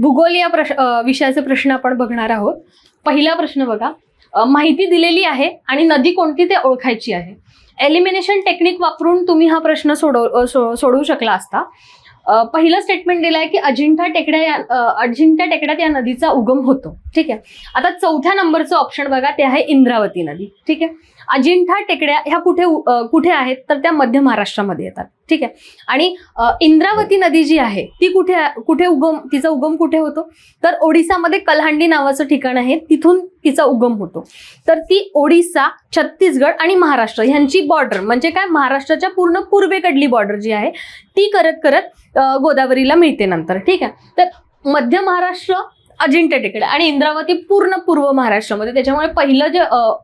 भूगोल या विषयाचे प्रश्न आपण बघणार आहोत. पहिला प्रश्न बघा, माहिती दिलेली आहे आणि नदी कोणती ते ओळखायची आहे. एलिमिनेशन टेक्निक वापरून तुम्ही हा प्रश्न सोडवू शकला असता. पहिलं स्टेटमेंट दिलं आहे की अजिंठा टेकड्यात या नदीचा उगम होतो. ठीक आहे. आता चौथ्या नंबरचं ऑप्शन बघा, ते आहे इंद्रावती नदी. ठीक आहे. अजिंठा टेकड्या ह्या कुठे आहेत तर त्या मध्य महाराष्ट्रामध्ये येतात. ठीक आहे. आणि इंद्रावती नदी जी आहे ती तिचा उगम कुठे होतो तर ओडिसामध्ये कलहांडी नावाचं ठिकाण आहे, तिथून तिचा उगम होतो. तर ती ओडिसा, छत्तीसगड आणि महाराष्ट्र ह्यांची बॉर्डर म्हणजे काय, महाराष्ट्राच्या पूर्ण पूर्वेकडली बॉर्डर जी आहे ती करत करत गोदावरीला मिळते नंतर. ठीक आहे. तर मध्य महाराष्ट्र अजिंठा टेकड्या आणि इंद्रावती पूर्ण पूर्व महाराष्ट्रामध्ये, त्याच्यामुळे पहिलं जे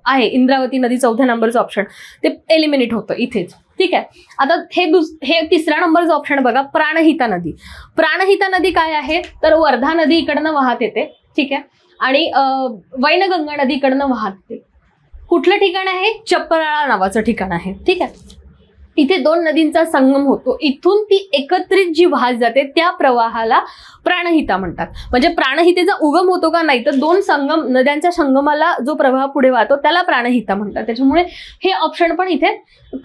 आहे इंद्रावती नदी चौथ्या नंबरचं ऑप्शन ते एलिमिनेट होतं इथेच. ठीक आहे. आता हे तिसऱ्या नंबरचं ऑप्शन बघा, प्राणहिता नदी. प्राणहिता नदी काय आहे तर वर्धा नदी इकडनं वाहत येते. ठीक आहे. आणि वैनगंगा नदी इकडनं वाहत येते. कुठलं ठिकाण आहे, चपराळा नावाचं ठिकाण आहे. ठीक आहे. इथे दोन नदींचा संगम होतो, इथून ती एकत्रित जी वाहत जाते त्या प्रवाहाला प्राणहिता म्हणतात. म्हणजे प्राणहितेचा उगम होतो का नाही तर दोन नद्यांच्या संगमाला जो प्रवाह पुढे वाहतो त्याला प्राणहिता म्हणतात. त्याच्यामुळे हे ऑप्शन पण इथे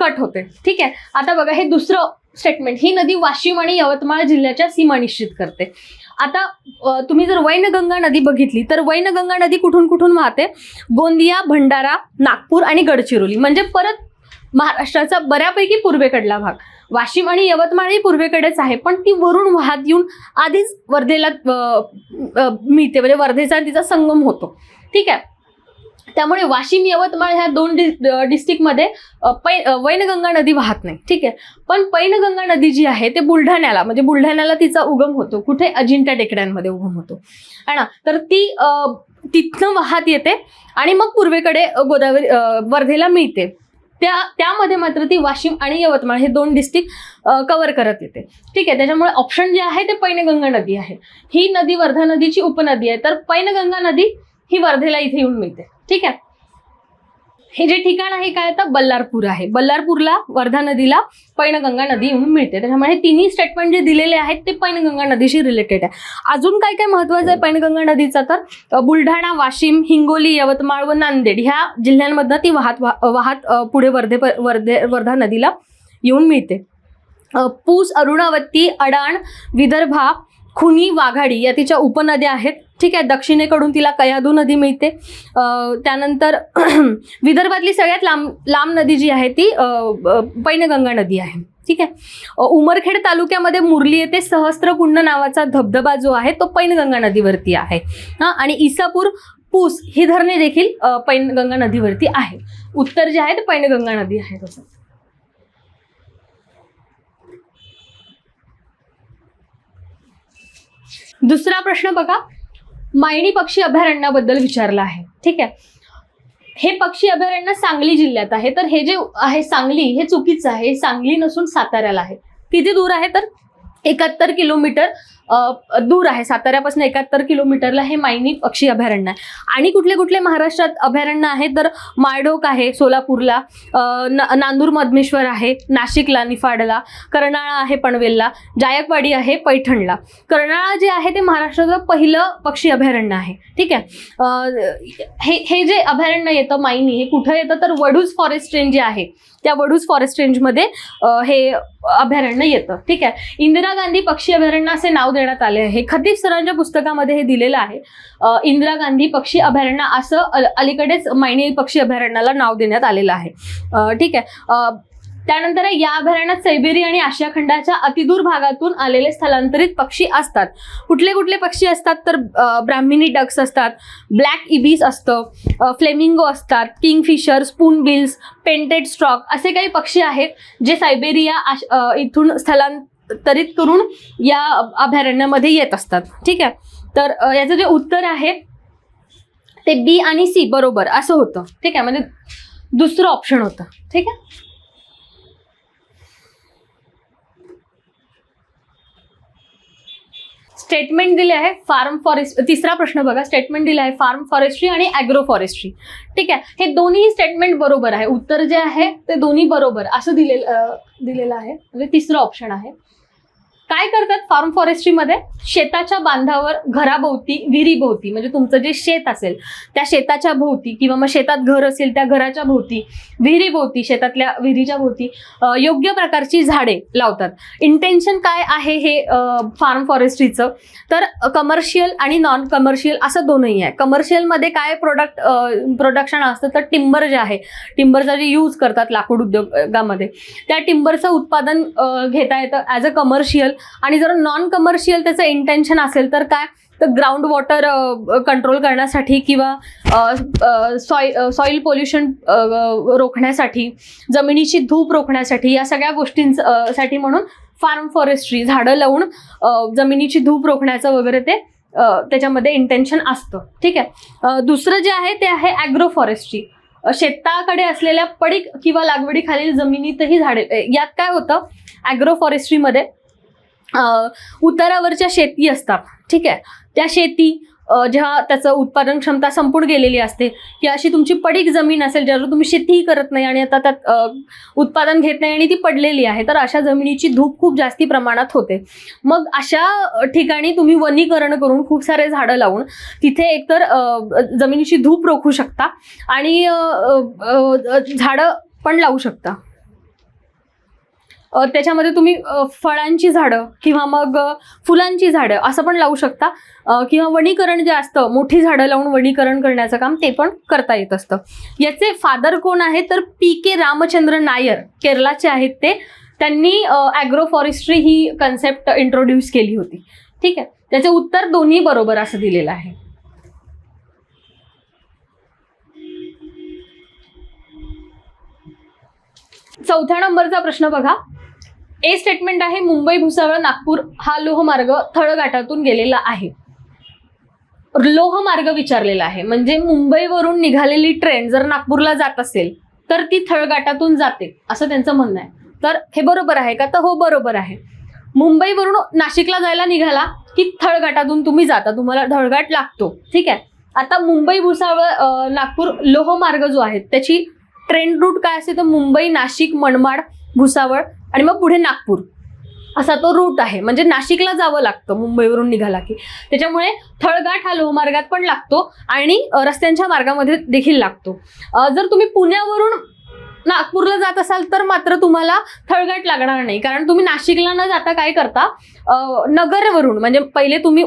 कट होते. ठीक आहे. आता बघा, हे दुसरं स्टेटमेंट, ही नदी वाशिम आणि यवतमाळ जिल्ह्याच्या सीमा निश्चित करते. आता तुम्ही जर वैनगंगा नदी बघितली तर वैनगंगा नदी कुठून कुठून वाहते, गोंदिया, भंडारा, नागपूर आणि गडचिरोली, म्हणजे परत महाराष्ट्राचा बऱ्यापैकी पूर्वेकडला भाग. वाशिम आणि यवतमाळ ही पूर्वेकडेच आहे, पण ती वरून वाहत येऊन आधीच वर्धेला मिळते, म्हणजे वर्धेचा तिचा संगम होतो. ठीक आहे. त्यामुळे वाशिम, यवतमाळ ह्या दोन डिस्ट्रिक्टमध्ये वैनगंगा नदी वाहत नाही. ठीक आहे. पण पैनगंगा नदी जी आहे ते बुलढाण्याला तिचा उगम होतो. कुठे, अजिंठा टेकड्यांमध्ये उगम होतो है ना. तर ती तिथनं वाहत येते आणि मग पूर्वेकडे गोदावरी वर्धेला मिळते. त्यामध्ये मात्र ती वाशिम आणि यवतमाळ हे दोन डिस्ट्रिक्ट कव्हर करत येते. ठीक आहे. त्याच्यामुळे ऑप्शन जे आहे ते पैनगंगा नदी आहे. ही नदी वर्धा नदीची उपनदी आहे, तर पैनगंगा नदी ही वर्धेला इथे येऊन मिळते. ठीक आहे. हे जे ठिकाण आहे काय तर बल्लारपूर आहे. बल्लारपूरला वर्धा नदीला पैनगंगा नदी येऊन मिळते. त्याच्यामुळे हे तिन्ही स्टेटमेंट जे दिलेले आहेत ते पैनगंगा नदीशी रिलेटेड आहे. अजून काय काय महत्वाचं आहे पैनगंगा नदीचा तर बुलढाणा, वाशिम, हिंगोली, यवतमाळ व नांदेड ह्या जिल्ह्यांमधनं ती वाहत पुढे वर्धा नदीला येऊन मिळते. पूस, अरुणावती, अडाण, विदर्भा, खुनी, वाघाडी या तिच्या उपनद्या आहेत. ठीक आहे. दक्षिणेकडून तिला कयाधू नदी मिळते. त्यानंतर विदर्भातली सगळ्यात लांब नदी जी आहे ती पैनगंगा नदी आहे. ठीक आहे. उमरखेड तालुक्यामध्ये मुरली येथे सहस्त्रकुंड नावाचा धबधबा जो आहे तो पैनगंगा नदीवरती आहे. आणि इसापूर, पूस ही धरणे देखील पैनगंगा नदीवरती आहे. उत्तर जे आहे ते पैनगंगा नदी आहे. तसं दुसरा प्रश्न बघा, मायणी पक्षी अभयारण्याबद्दल विचारला आहे. ठीक आहे. हे पक्षी अभयारण्य सांगली जिल्ह्यात आहे. तर हे जे आहे सांगली हे चुकीचं आहे. सांगली नसून साताऱ्याला आहे. किती दूर आहे तर 71 किलोमीटर दूर आहे. साताऱ्यापासून 71 किलोमीटरला हे मायणी पक्षी अभयारण्य आहे. आणि कुठले कुठले महाराष्ट्रात अभयारण्य आहे तर माळढोक आहे सोलापूरला, नांदूर मधमेश्वर आहे नाशिकला, निफाडला, कर्नाळा आहे पनवेलला, जायकवाडी आहे पैठणला. कर्नाळा जे आहे ते महाराष्ट्राचं पहिलं पक्षी अभयारण्य आहे. ठीक आहे. हे जे अभयारण्य येतं मायणी हे कुठं येतं तर वडूज फॉरेस्ट रेंज जे आहे त्या वडूज फॉरेस्ट रेंजमध्ये हे अभयारण्य येतं. ठीक आहे. इंदिरा गांधी पक्षी अभयारण्य असे नाव देण्यात आले आहे. खतीब सरांच्या पुस्तकामध्ये हे दिलेलं आहे. इंदिरा गांधी पक्षी अभयारण्य असं अलीकडेच मायणी पक्षी अभयारण्याला नाव देण्यात आलेलं आहे. ठीक आहे. त्यानंतर या अभयारण्यात सायबेरिया आणि आशिया खंडाच्या अतिदूर भागातून आलेले स्थलांतरित पक्षी असतात. कुठले कुठले पक्षी असतात तर ब्राह्मिणी डक्स असतात, ब्लॅक इबीस असतं, फ्लेमिंगो असतात, किंगफिशर, स्पूनबिल्स, पेंटेड स्ट्रॉक असे काही पक्षी आहेत जे सायबेरिया इथून स्थलांतरित करून या अभयारण्यामध्ये येत असतात. ठीक आहे. तर याचं जे उत्तर आहे ते बी आणि सी बरोबर असं होतं. ठीक आहे. म्हणजे दुसरं ऑप्शन होतं. ठीक आहे. स्टेटमेंट दिले आहे फार्म फॉरेस्ट. तिसरा प्रश्न बघा, स्टेटमेंट दिले आहे फार्म फॉरेस्ट्री आणि ॲग्रो फॉरेस्ट्री. ठीक आहे. हे दोन्ही स्टेटमेंट बरोबर आहे. उत्तर जे आहे ते दोन्ही बरोबर असं दिलेलं आहे. म्हणजे तिसरं ऑप्शन आहे. काय करतात फार्म फॉरेस्ट्रीमध्ये? शेताच्या बांधावर, घराभोवती, विहिरीभोवती, म्हणजे तुमचं जे शेत असेल त्या शेताच्या भोवती, किंवा मग शेतात घर असेल त्या घराच्या भोवती, विहिरीभोवती, शेतातल्या विहिरीच्या भोवती योग्य प्रकारची झाडे लावतात. इंटेन्शन काय आहे हे फार्म फॉरेस्ट्रीचं? तर कमर्शियल आणि नॉन कमर्शियल असं दोनही आहे. कमर्शियलमध्ये काय प्रोडक्शन असतं, तर टिंबर जे आहे, टिंबरचा जे यूज करतात लाकूड उद्योगामध्ये, त्या टिंबरचं उत्पादन घेता येतं ॲज अ कमर्शियल. आणि जर नॉन कमर्शियल त्याचं इंटेन्शन असेल तर काय, तर ग्राउंड वॉटर कंट्रोल करण्यासाठी, किंवा सॉइल पोल्युशन रोखण्यासाठी, जमिनीची धूप रोखण्यासाठी, या सगळ्या गोष्टींसाठी म्हणून फार्म फॉरेस्ट्री, झाडं लावून जमिनीची धूप रोखण्याचं वगैरे ते त्याच्यामध्ये इंटेन्शन असतं. ठीक आहे. दुसरं जे आहे ते आहे ॲग्रो फॉरेस्ट्री. शेताकडे असलेल्या पडीक किंवा लागवडीखालील जमिनीतही झाडे. यात काय होतं, ॲग्रो फॉरेस्ट्रीमध्ये उतारावरच्या शेती असतात. ठीक आहे. त्या शेती जेव्हा त्याचं उत्पादन क्षमता संपून गेलेली असते, की अशी तुमची पडीक जमीन असेल ज्यावर तुम्ही शेतीही करत नाही आणि आता त्यात उत्पादन घेत नाही आणि ती पडलेली आहे, तर अशा जमिनीची धूप खूप जास्ती प्रमाणात होते. मग अशा ठिकाणी तुम्ही वनीकरण करून खूप सारे झाडं लावून तिथे एकतर जमिनीची धूप रोखू शकता आणि झाडं पण लावू शकता. त्याच्यामध्ये तुम्ही फळांची झाडं किंवा मग फुलांची झाडं असं पण लावू शकता, किंवा वनीकरण जे असतं, मोठी झाडं लावून वनीकरण करण्याचं काम ते पण करता येत असतं. याचे फादर कोण आहे, तर PK रामचंद्र नायर, केरळाचे आहेत ते. त्यांनी ॲग्रो फॉरेस्ट्री ही कन्सेप्ट इंट्रोड्यूस केली होती. ठीक आहे. त्याचे उत्तर दोन्ही बरोबर असं दिलेलं आहे. चौथ्या नंबरचा प्रश्न बघा. ए स्टेटमेंट आहे, मुंबई भुसावळ नागपूर हा लोहमार्ग थळघाटातून गेलेला आहे. लोहमार्ग विचारलेला आहे, म्हणजे मुंबईवरून निघालेली ट्रेन जर नागपूरला जात असेल तर ती थळघाटातून जाते असं त्यांचं म्हणणं आहे. तर हे बरोबर आहे का? तर हो, बरोबर आहे. मुंबईवरून नाशिकला जायला निघाला की थळघाटातून तुम्ही जाता, तुम्हाला थळघाट लागतो. ठीक आहे. आता मुंबई भुसावळ नागपूर लोहमार्ग जो आहे त्याची ट्रेन रूट काय असते, तर मुंबई, नाशिक, मनमाड, भुसावळ आणि मग पुढे नागपूर असा तो रूट आहे. म्हणजे नाशिकला जावं लागतं मुंबईवरून निघाला की. त्याच्यामुळे थळघाट हा लोहमार्गात पण लागतो आणि रस्त्यांच्या मार्गामध्ये देखील लागतो. जर तुम्ही पुण्यावरून नागपूरला जात असाल तर मात्र तुम्हाला थळघाट लागणार नाही, कारण तुम्ही नाशिकला न जाता काय करता, नगरवरून, म्हणजे पहिले तुम्ही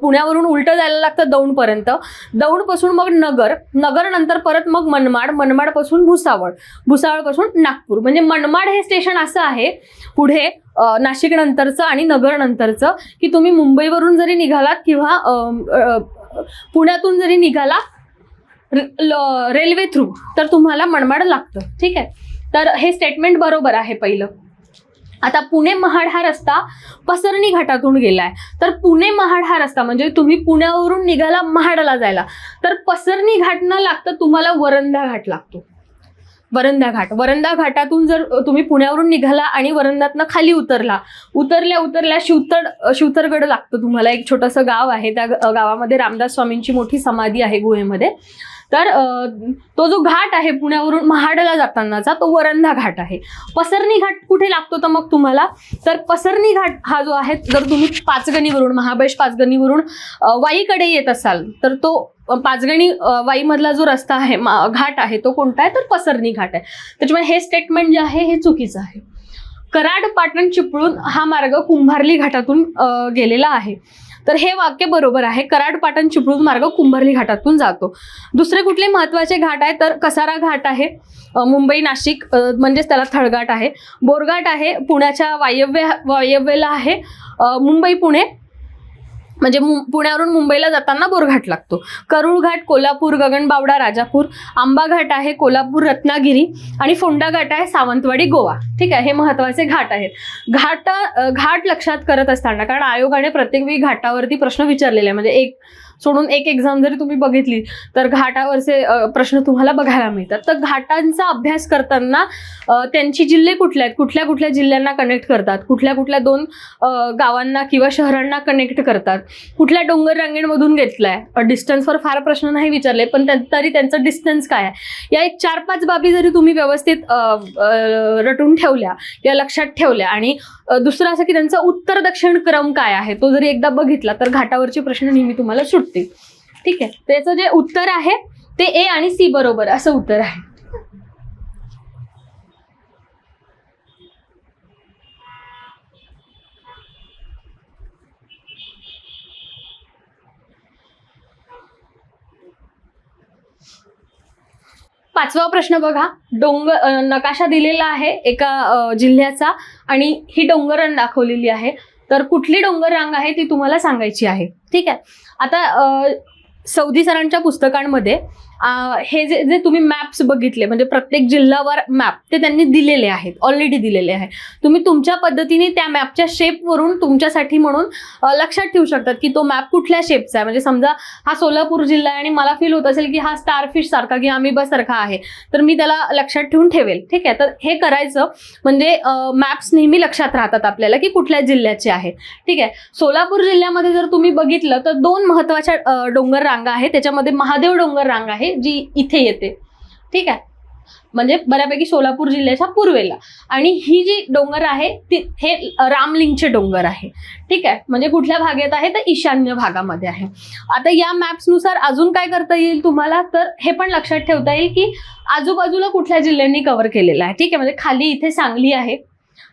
पुण्यावरून उलटं जायला लागतं दौंडपर्यंत, दौंडपासून मग नगर नंतर परत मग मनमाडपासून भुसावळपासून नागपूर. म्हणजे मनमाड हे स्टेशन असं आहे पुढे नाशिक नंतरचं आणि नगर नंतरचं, की तुम्ही मुंबईवरून जरी निघालात किंवा पुण्यातून जरी निघाला रेल्वे थ्रू तर तुम्हाला मनमाड लागतं. ठीक आहे. तर हे स्टेटमेंट बरोबर आहे पहिलं. आता पुणे महाड हा रस्ता पसरणी घाटातून गेलाय, तर पुणे महाड हा रस्ता म्हणजे तुम्ही पुण्यावरून निघाला महाडला जायला, तर पसरणी घाट न लागतं तुम्हाला वरंधा घाट लागतो. वरंधा घाटातून जर तुम्ही पुण्यावरून निघाला आणि वरंधातनं खाली उतरल्या शिवतरगड लागतं तुम्हाला. एक छोटंसं गाव आहे, त्या गावामध्ये रामदास स्वामींची मोठी समाधी आहे गुहेमध्ये. तर तो जो घाट आहे पुण्यावरून महाडला जातानाचा तो वरंधा घाट आहे. पसरणी घाट कुठे लागतो तर मग तुम्हाला, तर पसरणी घाट हा जो आहे, जर तुम्ही पाचगणीवरून पाचगणीवरून वाईकडे येत असाल तर तो पाचगणी वाईमधला जो रस्ता आहे, घाट आहे, तो कोणता आहे, तर पसरणी घाट आहे. त्याच्यामुळे हे स्टेटमेंट जे आहे हे चुकीचं आहे. कराड पाटण चिपळूण हा मार्ग कुंभार्ली घाटातून गेलेला आहे, तर हे वाक्य बरोबर आहे. कराड पाटण चिपळूण मार्ग कुंभार्ली घाटातून जातो. दुसरे कुठले महत्वाचे घाट आहे, तर कसारा घाट आहे, मुंबई नाशिक म्हणजेच त्याला थळघाट आहे. बोरघाट आहे, पुण्याच्या वायव्येला आहे. मुंबई पुणे म्हणजे पुण्यावरून मुंबईला जाताना बोरघाट लागतो. करूळ घाट कोल्हापूर, गगनबावडा राजापूर. आंबा घाट आहे कोल्हापूर रत्नागिरी आणि फोंडा घाट आहे सावंतवाडी गोवा. ठीक आहे. हे महत्वाचे घाट आहेत. घाट लक्षात करत असताना, कारण आयोगाने प्रत्येक वेळी घाटावरती प्रश्न विचारलेले आहे, म्हणजे एक सोडून एक एक्झाम जरी तुम्ही बघितली तर घाटावरचे प्रश्न तुम्हाला बघायला मिळतात. तर घाटांचा अभ्यास करताना त्यांची जिल्हे कुठले आहेत, कुठल्या कुठल्या जिल्ह्यांना कनेक्ट करतात, कुठल्या कुठल्या 2 गावांना किंवा शहरांना कनेक्ट करतात, कुठल्या डोंगर रांगेमधून घेतलाय, डिस्टन्सवर फार प्रश्न नाही विचारले पण तरी त्यांचं डिस्टन्स काय आहे, या एक 4-5 बाबी जरी तुम्ही व्यवस्थित रटून ठेवल्या किंवा लक्षात ठेवल्या आणि दुसरं असं की त्यांचा उत्तर दक्षिण क्रम काय आहे तो जरी एकदा बघितला तर घाटावरचे प्रश्न नेहमी तुम्हाला सुटतील. ठीक आहे, त्याचं जे उत्तर आहे ते ए आणि सी बरोबर असं उत्तर आहे. पाचवा प्रश्न बघा, नकाशा दिलेला आहे एका जिल्ह्याचा आणि ही डोंगर रांग दाखवलेली आहे. तर कुठली डोंगर रांग आहे ती तुम्हाला सांगायची आहे. ठीक आहे, आता सौदी सरांच्या पुस्तकांमध्ये हे जे तुम्ही मॅप्स बघितले म्हणजे प्रत्येक जिल्ह्यावर मॅप ते त्यांनी दिलेले आहेत, ऑलरेडी दिलेले आहे. तुम्ही तुमच्या पद्धतीने त्या मॅपच्या शेपवरून तुमच्यासाठी म्हणून लक्षात ठेवू शकतात की तो मॅप कुठल्या शेपचा आहे. म्हणजे समजा हा सोलापूर जिल्हा आहे आणि मला फील होत असेल की हा स्टारफिश सारखा किंवा अमिबा सारखा आहे तर मी त्याला लक्षात ठेवून ठेवेल. ठीक आहे, तर हे करायचं म्हणजे मॅप्स नेहमी लक्षात राहतात आपल्याला की कुठल्या जिल्ह्याचे आहेत. ठीक आहे, सोलापूर जिल्ह्यामध्ये जर तुम्ही बघितलं तर 2 महत्वाच्या डोंगर रांगा आहेत. त्याच्यामध्ये महादेव डोंगर रांग आहे जी इथे येते. ठीक आहे, म्हणजे बऱ्यापैकी सोलापूर जिल्ह्याच्या पूर्वेला, आणि ही जी डोंगर आहे ती हे रामलिंगचे डोंगर आहे. ठीक आहे, म्हणजे कुठल्या भागात आहे तर ईशान्य भागामध्ये आहे. आता या मॅप्सनुसार अजून काय करता येईल तुम्हाला तर हे पण लक्षात ठेवता येईल की आजूबाजूला कुठल्या जिल्ह्यांनी कव्हर केलेलं आहे. ठीक आहे, म्हणजे खाली इथे सांगली आहे,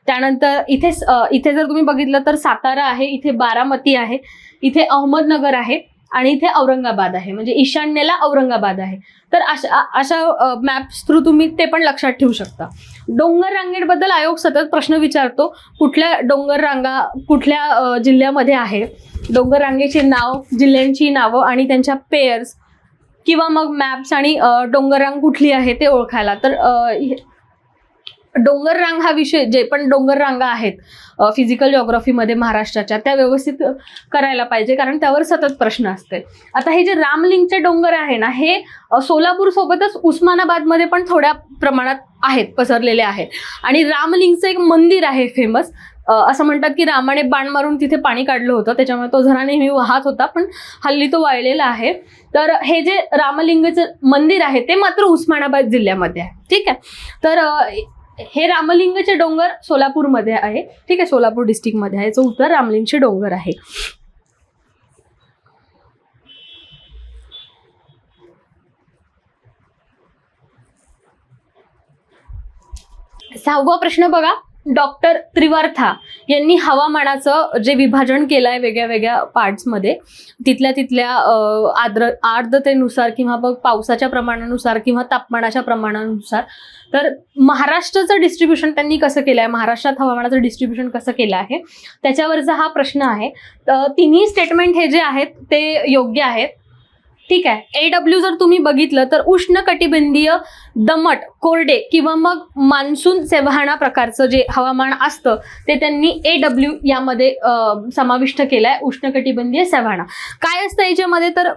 त्यानंतर इथे जर तुम्ही बघितलं तर सातारा आहे, इथे बारामती आहे, इथे अहमदनगर आहे आणि इथे औरंगाबाद आहे. म्हणजे ईशान्येला औरंगाबाद आहे. तर अशा मॅप्स थ्रू तुम्ही ते पण लक्षात ठेवू शकता. डोंगर रांगेबद्दल आयोग सतत प्रश्न विचारतो, कुठल्या डोंगर रांगा कुठल्या जिल्ह्यामध्ये आहे, डोंगर रांगेचे नाव, जिल्ह्यांची नावं आणि त्यांच्या पेअर्स किंवा मग मॅप्स आणि डोंगर रांग कुठली आहे ते ओळखायला. तर डोंगर रांग हा विषय, जे पण डोंगर रांगा आहेत फिजिकल जिओग्राफीमध्ये महाराष्ट्राच्या, त्या व्यवस्थित करायला पाहिजे कारण त्यावर सतत प्रश्न असते. आता हे जे रामलिंगचे डोंगर आहे ना हे सोलापूर सोबतच उस्मानाबादमध्ये पण थोड्या प्रमाणात आहेत, पसरलेले आहेत. आणि रामलिंगचं एक मंदिर आहे फेमस, असं म्हणतात की रामाने बाण मारून तिथे पाणी काढलं होतं त्याच्यामुळे तो झरा नेहमी वाहत होता, पण हल्ली तो वाळलेला आहे. तर हे जे रामलिंगचं मंदिर आहे ते मात्र उस्मानाबाद जिल्ह्यामध्ये आहे. ठीक आहे, तर हे रामलिंगचे डोंगर सोलापूरमध्ये आहे. ठीक आहे, सोलापूर डिस्ट्रिक्टमध्ये आहे. याचं उत्तर रामलिंगचे डोंगर आहे. सहावा प्रश्न बघा, डॉक्टर त्रिवार्था यांनी हवामानाचं जे विभाजन केलं आहे वेगळ्या वेगळ्या पार्ट्समध्ये, तिथल्या आर्द्रतेनुसार किंवा मग पावसाच्या प्रमाणानुसार किंवा तापमानाच्या प्रमाणानुसार, तर महाराष्ट्राचं डिस्ट्रीब्युशन त्यांनी कसं केलं आहे, महाराष्ट्रात हवामानाचं डिस्ट्रीब्युशन कसं केलं आहे त्याच्यावरचा हा प्रश्न आहे. तर तिन्ही स्टेटमेंट हे जे आहेत ते योग्य आहेत. ठीक आहे, AW जर तुम्ही बघितलं तर उष्णकटिबंधीय दमट कोरडे किंवा मग मान्सून सेव्हाना प्रकारचं जे हवामान असतं ते त्यांनी AW यामध्ये समाविष्ट केलं आहे. उष्णकटिबंधीय सेव्हाना काय असतं याच्यामध्ये, तर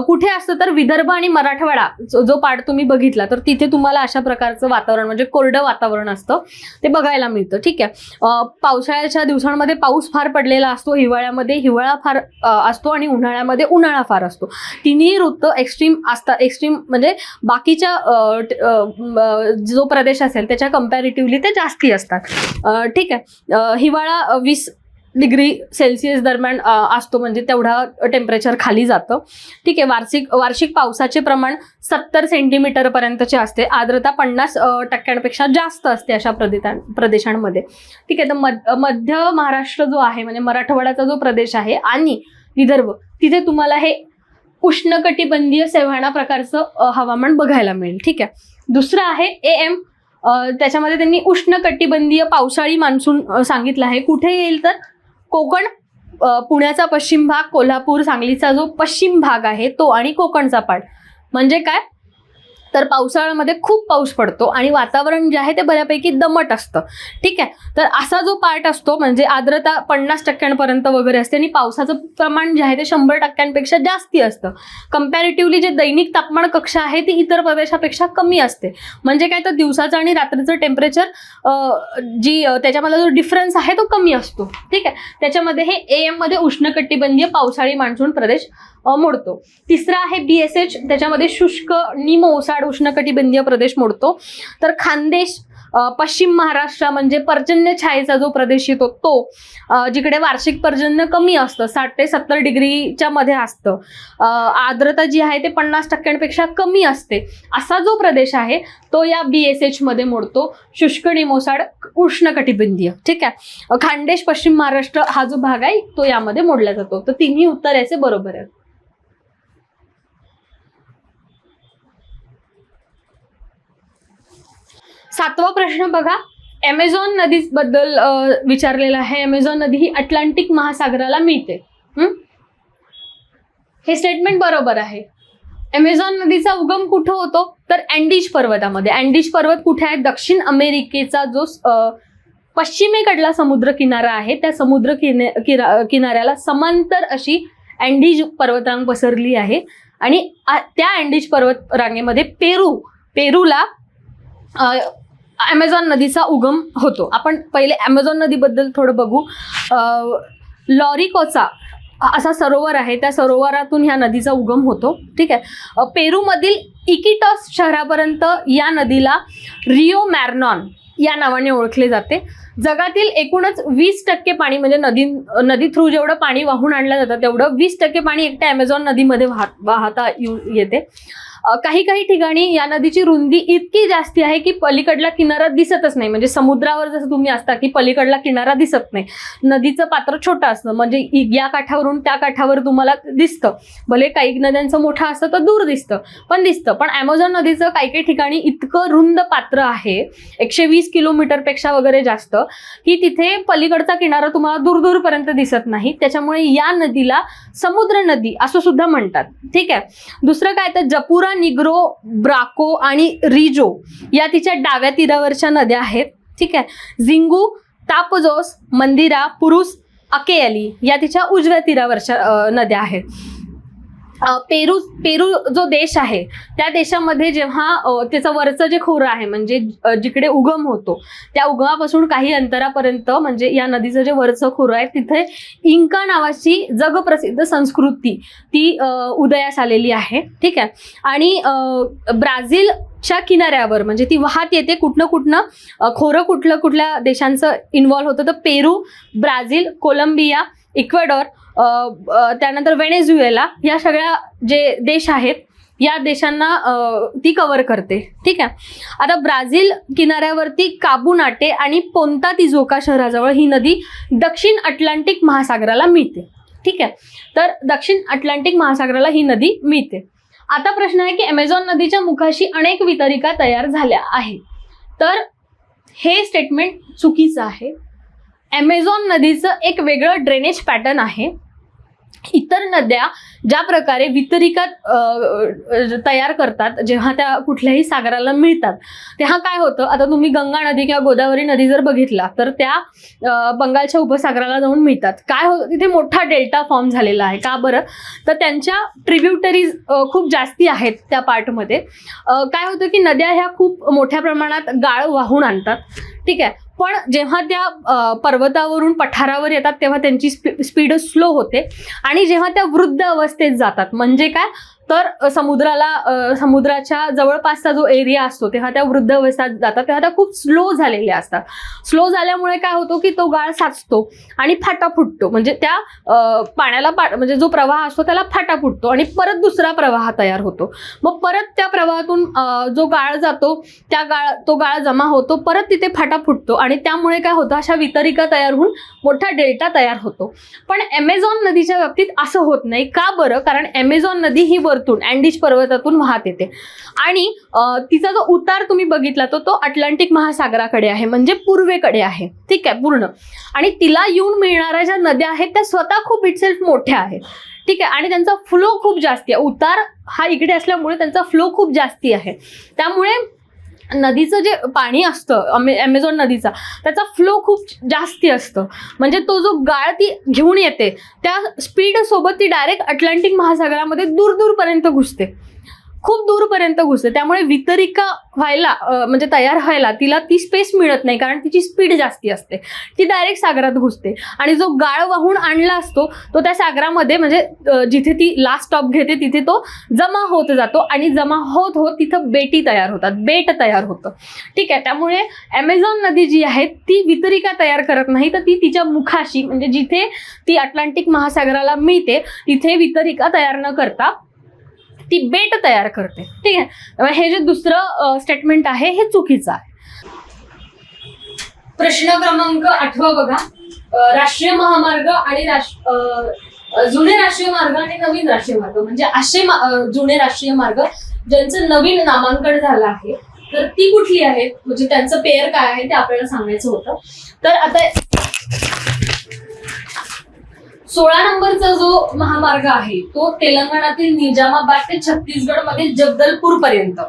कुठे असतं तर विदर्भ आणि मराठवाडा जो पार्ट तुम्ही बघितला तर तिथे तुम्हाला अशा प्रकारचं वातावरण म्हणजे कोरडं वातावरण असतं ते बघायला मिळतं. ठीक आहे, पावसाळ्याच्या दिवसांमध्ये पाऊस फार पडलेला असतो, हिवाळ्यामध्ये हिवाळा फार असतो आणि उन्हाळ्यामध्ये उन्हाळा फार असतो. तिन्ही ऋतू एक्स्ट्रीम असतात. एक्स्ट्रीम म्हणजे बाकीच्या जो प्रदेश असेल त्याच्या कंपॅरेटिव्हली ते जास्ती असतात. ठीक आहे, हिवाळा 20 डिग्री सेल्सिअस दरम्यान असतो, म्हणजे तेवढा टेम्परेचर खाली जातं. ठीक आहे, वार्षिक पावसाचे प्रमाण 70 सेंटीमीटर पर्यंतचे असते. आर्द्रता 50% जास्त असते अशा प्रदेशांमध्ये. ठीक आहे, तर मध्य महाराष्ट्र जो आहे म्हणजे मराठवाड्याचा जो प्रदेश आहे आणि विदर्भ, तिथे तुम्हाला हे उष्णकटिबंधीय सेव्हाना प्रकारचं हवामान बघायला मिळेल. ठीक आहे, दुसरं आहे AM, त्याच्यामध्ये त्यांनी उष्णकटिबंधीय पावसाळी मान्सून सांगितलं आहे. कुठे येईल तर कोकण, पुण्याचा पश्चिम भाग, कोल्हापूर सांगलीचा जो पश्चिम भाग आहे तो आणि कोकणचा पार्ट. म्हणजे काय तर पावसाळ्यामध्ये खूप पाऊस पडतो आणि वातावरण जे आहे ते बऱ्यापैकी दमट असतं. ठीक आहे, तर असा जो पार्ट असतो म्हणजे आर्द्रता 50% वगैरे असते आणि पावसाचं प्रमाण जे आहे ते 100% जास्ती असतं. कम्पॅरेटिव्हली जे दैनिक तापमान कक्षा आहे ती इतर प्रदेशापेक्षा कमी असते. म्हणजे काय, तर दिवसाचं आणि रात्रीचं टेम्परेचर त्याच्यामधला जो डिफरन्स आहे तो कमी असतो. ठीक आहे, त्याच्यामध्ये हे AM मध्ये उष्णकटिबंधीय पावसाळी मान्सून प्रदेश मोडतो. तिसरा आहे BSH, त्याच्यामध्ये शुष्क निमओसाड उष्णकटिबंधीय प्रदेश मोडतो. तर खानदेश, पश्चिम महाराष्ट्र म्हणजे पर्जन्य छायेचा जो प्रदेश येतो तो जिकडे वार्षिक पर्जन्य कमी असतं, 60 ते 70 डिग्रीच्या मध्ये असतं, आर्द्रता जी आहे ते 50%पेक्षा कमी असते, असा जो प्रदेश आहे तो या BSH मध्ये मोडतो, शुष्क निमओसाड उष्णकटिबंधीय. ठीक आहे, खानदेश, पश्चिम महाराष्ट्र हा जो भाग आहे तो यामध्ये मोडला जातो. तर तिन्ही उत्तर याचे बरोबर आहेत. 7वा प्रश्न बघा, ॲमेझॉन नदीबद्दल विचारलेला आहे. ॲमेझॉन नदी ही अटलांटिक महासागराला मिळते. हे स्टेटमेंट बरोबर आहे. ॲमेझॉन नदीचा उगम कुठं होतो, तर अँडीज पर्वतामध्ये. अँडीज पर्वत कुठे आहे, दक्षिण अमेरिकेचा जो पश्चिमेकडला समुद्र किनारा आहे त्या समुद्र किनाऱ्याला समांतर अशी अँडीज पर्वतरांग पसरली आहे आणि त्या अँडीज पर्वत रांगेमध्ये पेरूला ॲमेझॉन नदीचा उगम होतो. आपण पहिले ॲमेझॉन नदीबद्दल थोडं बघू. लॉरिकोचा असा सरोवर आहे, त्या सरोवरातून ह्या नदीचा उगम होतो. ठीक आहे, पेरूमधील इकिटॉस शहरापर्यंत या नदीला रिओ मॅरनॉन या नावाने ओळखले जाते. जगातील एकूणच 20% पाणी म्हणजे नदी थ्रू जेवढं पाणी वाहून आणलं जातं तेवढं 20% पाणी एकट्या ॲमेझॉन नदीमध्ये वाहता येते. काही ठिकाणी या नदीची रुंदी इतकी जास्ती आहे की पलीकडला किनारा दिसतच नाही. म्हणजे समुद्रावर जसं तुम्ही असता की पलीकडला किनारा दिसत नाही, नदीचं पात्र छोटं असतं, म्हणजे या काठावरून त्या काठावर तुम्हाला दिसतं. भले काही नद्यांचं मोठं असतं तर दूर दिसतं, पण दिसतं. पण ॲमेझॉन नदीचं काही ठिकाणी इतकं रुंद पात्र आहे, 120 किलोमीटरपेक्षा वगैरे जास्त, की तिथे पलीकडचा किनारा तुम्हाला दूरपर्यंत दिसत नाही. त्याच्यामुळे या नदीला समुद्र नदी असं सुद्धा म्हणतात. ठीक आहे, दुसरं काय, तर जपुरा, निग्रो, ब्राको आणि रिजो या तिच्या डाव्या तीरावरच्या नद्या आहेत. ठीक आहे, झिंगू, तापजोस, मंदिरा, पुरुष, अकेयली या तिच्या उजव्या तीरावरच्या नद्या आहेत. पेरू जो देश आहे त्या देशामध्ये जेव्हा त्याचं वरचं जे खोरं आहे म्हणजे जिकडे उगम होतो त्या उगमापासून काही अंतरापर्यंत म्हणजे या नदीचं जे वरचं खोरं आहे तिथे इंका नावाची जगप्रसिद्ध संस्कृती ती उदयास आलेली आहे. ठीक आहे, आणि ब्राझीलच्या किनाऱ्यावर म्हणजे ती वाहत येते. कुठनं खोरं कुठल्या देशांचं इन्व्हॉल्व्ह होतं, तर पेरू, ब्राझील, कोलंबिया, इक्वेडॉर, त्यानंतर व्हेनेझुएला या सगळ्या जे देश आहेत या देशांना ती कव्हर करते. ठीक आहे, आता ब्राझील किनाऱ्यावरती काबुनाटे आणि पोंता तिजोका शहराजवळ ही नदी दक्षिण अटलांटिक महासागराला मिळते. ठीक आहे, तर दक्षिण अटलांटिक महासागराला ही नदी मिळते. आता प्रश्न आहे की ॲमेझॉन नदीच्या मुखाशी अनेक वितरिका तयार झाल्या आहेत. तर हे स्टेटमेंट चुकीचं आहे. ॲमेझॉन नदीचं एक वेगळं ड्रेनेज पॅटर्न आहे. इतर नद्या ज्या प्रकारे वितरिका तयार करतात जेव्हा त्या कुठल्याही सागराला मिळतात तेव्हा काय होतं, आता तुम्ही गंगा नदी किंवा गोदावरी नदी जर बघितला तर त्या बंगालच्या उपसागराला जाऊन मिळतात. काय होतं, तिथे मोठा डेल्टा फॉर्म झालेला आहे. का बरं, तर त्यांच्या ट्रिब्युटरीज खूप जास्ती आहेत त्या पार्टमध्ये. काय होतं की नद्या ह्या खूप मोठ्या प्रमाणात गाळ वाहून आणतात. ठीक आहे, पण जेव्हा त्या पर्वतावरून पठारावर येतात तेव्हा त्यांची स्पीड स्लो होते आणि जेव्हा त्या वृद्ध अवस्थेत जातात म्हणजे काय, तर समुद्राच्या जवळपासचा जो एरिया असतो तेव्हा त्या वृद्ध अवस्थेत जातात तेव्हा त्या खूप स्लो झालेल्या असतात. स्लो झाल्यामुळे काय होतो की तो गाळ साचतो आणि फाटा फुटतो. म्हणजे त्या पाण्याला म्हणजे जो प्रवाह असतो त्याला फाटा फुटतो आणि परत दुसरा प्रवाह तयार होतो. मग परत त्या प्रवाहातून जो गाळ जातो तो गाळ जमा होतो, परत तिथे फाटा फुटतो आणि त्यामुळे काय होतं, अशा वितरिका तयार होऊन मोठा डेल्टा तयार होतो. पण ॲमेझॉन नदीच्या बाबतीत असं होत नाही. का बरं, कारण ॲमेझॉन नदी ही वरतून अँडीज पर्वतातून वाहत येते आणि तिचा जो उतार तुम्ही बघितला तो अटलांटिक महासागराकडे आहे म्हणजे पूर्वेकडे आहे. ठीक आहे, पूर्ण. आणि तिला येऊन मिळणाऱ्या ज्या नद्या आहेत त्या स्वतः खूप इटसेल्फ मोठ्या आहेत. ठीक आहे, आणि त्यांचा फ्लो खूप जास्ती आहे. उतार हा इकडे असल्यामुळे त्यांचा फ्लो खूप जास्ती आहे. त्यामुळे नदीचं जे पाणी असतं ॲमेझॉन नदीचा, त्याचा फ्लो खूप जास्ती असतं. म्हणजे तो जो गाळ ती घेऊन येते त्या स्पीड सोबत ती डायरेक्ट अटलांटिक महासागरामध्ये दूर दूरपर्यंत घुसते, खूप दूरपर्यंत घुसते. त्यामुळे वितरिका व्हायला म्हणजे तयार व्हायला तिला ती स्पेस मिळत नाही, कारण तिची स्पीड जास्ती असते. ती डायरेक्ट सागरात घुसते आणि जो गाळ वाहून आणला असतो तो त्या सागरामध्ये म्हणजे जिथे ती लास्ट स्टॉप घेते तिथे तो जमा होत जातो आणि जमा होत होत तिथं बेटी तयार होतात, बेट तयार होतं. ठीक आहे, त्यामुळे ॲमेझॉन नदी जी आहे ती वितरिका तयार करत नाही, तर ती तिच्या मुखाशी म्हणजे जिथे ती अटलांटिक महासागराला मिळते तिथे वितरिका तयार न करता ती बेट तयार करते. ठीक आहे, त्यामुळे हे जे दुसरं स्टेटमेंट आहे हे चुकीचं आहे. प्रश्न क्रमांक 8 बघा. राष्ट्रीय महामार्ग आणि जुने राष्ट्रीय मार्ग आणि नवीन राष्ट्रीय मार्ग, म्हणजे असे जुने राष्ट्रीय मार्ग ज्यांचं नवीन नामांकन झालं आहे तर ती कुठली आहेत, म्हणजे त्यांचं पेअर काय आहे ते आपल्याला सांगायचं होतं. तर आता 16 नंबरचा जो महामार्ग आहे तो तेलंगणातील निजामाबाद ते छत्तीसगड मध्ये जगदलपूर पर्यंत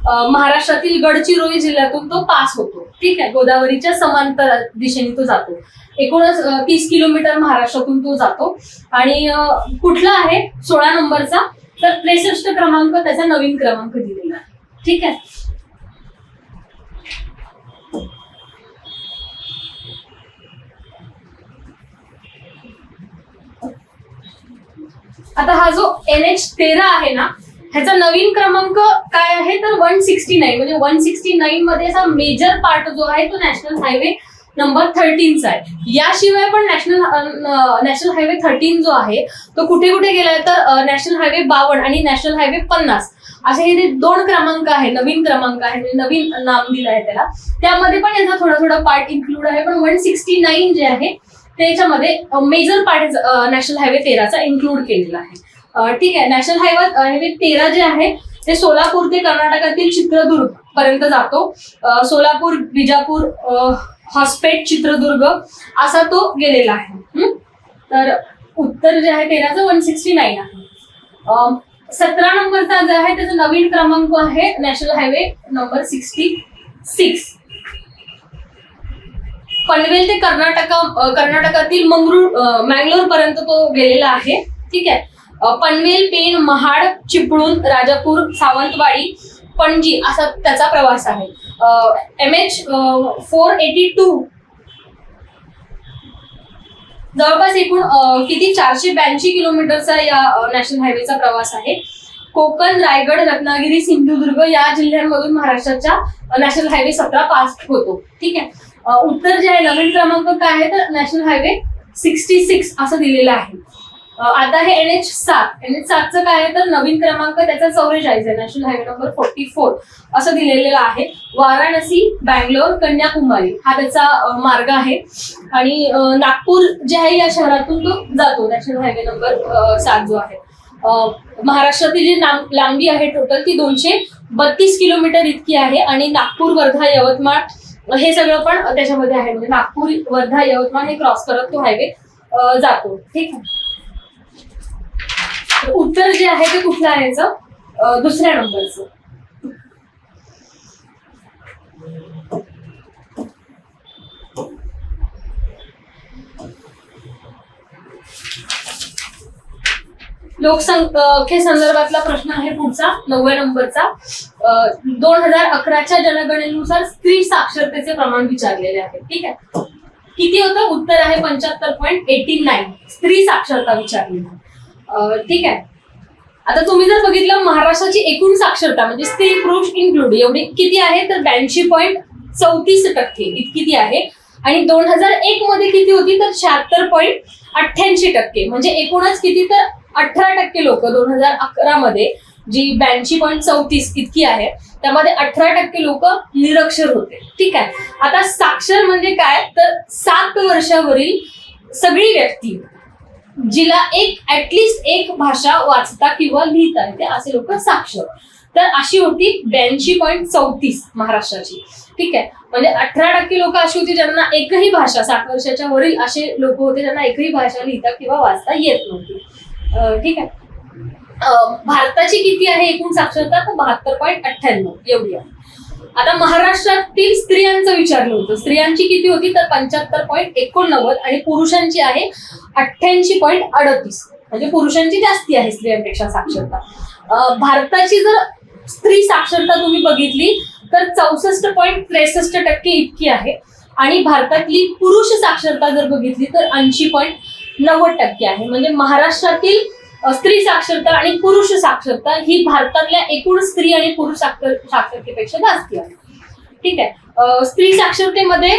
महाराष्ट्रातील गडचिरोली जिल्ह्यातून तो पास होतो. ठीक आहे, गोदावरीच्या समांतर दिशेने तो जातो. एकूणच 30 किलोमीटर महाराष्ट्रातून तो जातो. आणि कुठला आहे 16 नंबरचा, तर 63 क्रमांक त्याचा नवीन क्रमांक दिलेला आहे. ठीक आहे, आता हा जो NH13 आहे ना ह्याचा नवीन क्रमांक काय आहे तर 169. म्हणजे 169 मध्ये असा मेजर पार्ट जो आहे तो नॅशनल हायवे नंबर 13चा आहे. याशिवाय पण नॅशनल हायवे 13 जो आहे तो कुठे कुठे गेलाय तर नॅशनल हायवे 52 आणि नॅशनल हायवे 50 असे हे 2 क्रमांक आहे, नवीन क्रमांक आहे, म्हणजे नवीन नाम दिलं आहे त्याला. त्यामध्ये पण याचा थोडा थोडा पार्ट इन्क्लूड आहे, पण 169 जे आहे त्याच्यामध्ये मेजर पार्ट नॅशनल हायवे 13चा इन्क्लूड केलेला आहे. ठीक आहे, नॅशनल हायवे 13 जे आहे ते सोलापूर ते कर्नाटकातील चित्रदुर्ग पर्यंत जातो. सोलापूर, विजापूर, हॉस्पेट, चित्रदुर्ग असा तो गेलेला आहे. तर उत्तर जे आहे 13चं 169 आहे. 17 नंबरचा जो आहे त्याचा नवीन क्रमांक आहे नॅशनल हायवे नंबर 66. पनवेल ते कर्नाटकातील मँगलोर पर्यंत तो गेलेला आहे. ठीक आहे, पनवेल, पेण, महाड, चिपळूण, राजापूर, सावंतवाडी, पणजी असा त्याचा प्रवास आहे. MH482 जवळपास एकूण किती 482 किलोमीटरचा या नॅशनल हायवेचा प्रवास आहे. कोकण, रायगड, रत्नागिरी, सिंधुदुर्ग या जिल्ह्यांमधून महाराष्ट्राच्या नॅशनल हायवे 17 पास होतो. ठीक आहे, उत्तर जे आहे नवीन क्रमांक काय आहे तर नॅशनल हायवे 66 असं दिलेलं आहे. आता हे NH7चं काय आहे तर नवीन क्रमांक त्याचा 44 आहे, नॅशनल हायवे नंबर 44 असं दिलेलं आहे. वाराणसी, बँगलोर, कन्याकुमारी हा त्याचा मार्ग आहे. आणि नागपूर जे आहे या शहरातून तो जातो नॅशनल हायवे नंबर 7 जो आहे. महाराष्ट्रातील जी लांबी आहे टोटल ती 232 किलोमीटर इतकी आहे. आणि नागपूर, वर्धा, यवतमाळ हे सगळं पण त्याच्यामध्ये आहे, म्हणजे नागपूर, वर्धा, यवतमाळ हे क्रॉस करत तो हायवे जातो. ठीक आहे, उत्तर जे आहे ते कुठलं आहे याचं 2ऱ्या नंबरचं. लोकसंख्येसंदर्भातला प्रश्न आहे पुढचा 9व्या नंबरचा. 2011च्या जनगणनेनुसार स्त्री साक्षरतेचे प्रमाण विचारलेले आहे. ठीक आहे, किती होतं उत्तर आहे 75.89 स्त्री साक्षरता विचारली. ठीक आहे, आता तुम्ही जर बघितलं महाराष्ट्राची एकूण साक्षरता म्हणजे स्त्री पुरुष इन्क्लूड एवढी किती आहे तर 82.34% इतकी ती आहे. आणि 2001 मध्ये किती होती तर 76.88%, म्हणजे एकूणच किती तर 18% लोक 2011 मध्ये जी 82.34 इतकी आहे त्यामध्ये 18% लोक निरक्षर होते. ठीक आहे, आता साक्षर म्हणजे काय तर 7 वर्षावरील सगळी व्यक्ती जिला ऍटलिस्ट एक भाषा वाचता किंवा लिहिता येते असे लोक साक्षर. तर अशी होती 82.34 महाराष्ट्राची. ठीक आहे, म्हणजे 18% लोक अशी होती ज्यांना एकही भाषा 7 वर्षाच्या वरील असे लोक होते ज्यांना एकही भाषा लिहिता किंवा वाचता येत नव्हती. ठीक आहे. भारताची किती आहे एकूण साक्षरता, तर 72.98 एवढी आहे. आता महाराष्ट्रातील स्त्रियांचं विचारलं होतं, स्त्रियांची किती होती तर 75.89 आणि पुरुषांची आहे 88.38, म्हणजे पुरुषांची जास्ती आहे स्त्रियांपेक्षा साक्षरता. भारताची जर स्त्री साक्षरता तुम्ही बघितली तर 64.63% इतकी आहे आणि भारतातली पुरुष साक्षरता जर बघितली तर 80.90% आहे. म्हणजे महाराष्ट्रातील स्त्री साक्षरता आणि पुरुष साक्षरता ही भारतातल्या एकूण स्त्री आणि पुरुष साक्षरतेपेक्षा जास्ती आहे. ठीक आहे. स्त्री साक्षरतेमध्ये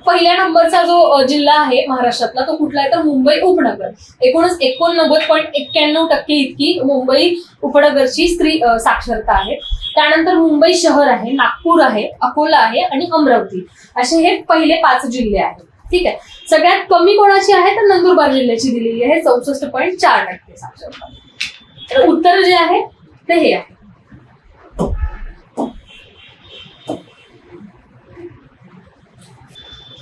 पहिल्या नंबरचा जो जिल्हा आहे महाराष्ट्रातला तो कुठला आहे तर मुंबई उपनगर. 89.91% इतकी मुंबई उपनगरची स्त्री साक्षरता आहे. त्यानंतर मुंबई शहर आहे, नागपूर आहे, अकोला आहे आणि अमरावती असे हे पहिले 5 जिल्हे आहेत. ठीक आहे. सगळ्यात कमी कोणाची आहे तर नंदुरबार जिल्ह्याची दिलेली आहे 64.4% साक्षरता. तर उत्तर जे आहे ते हे आहे.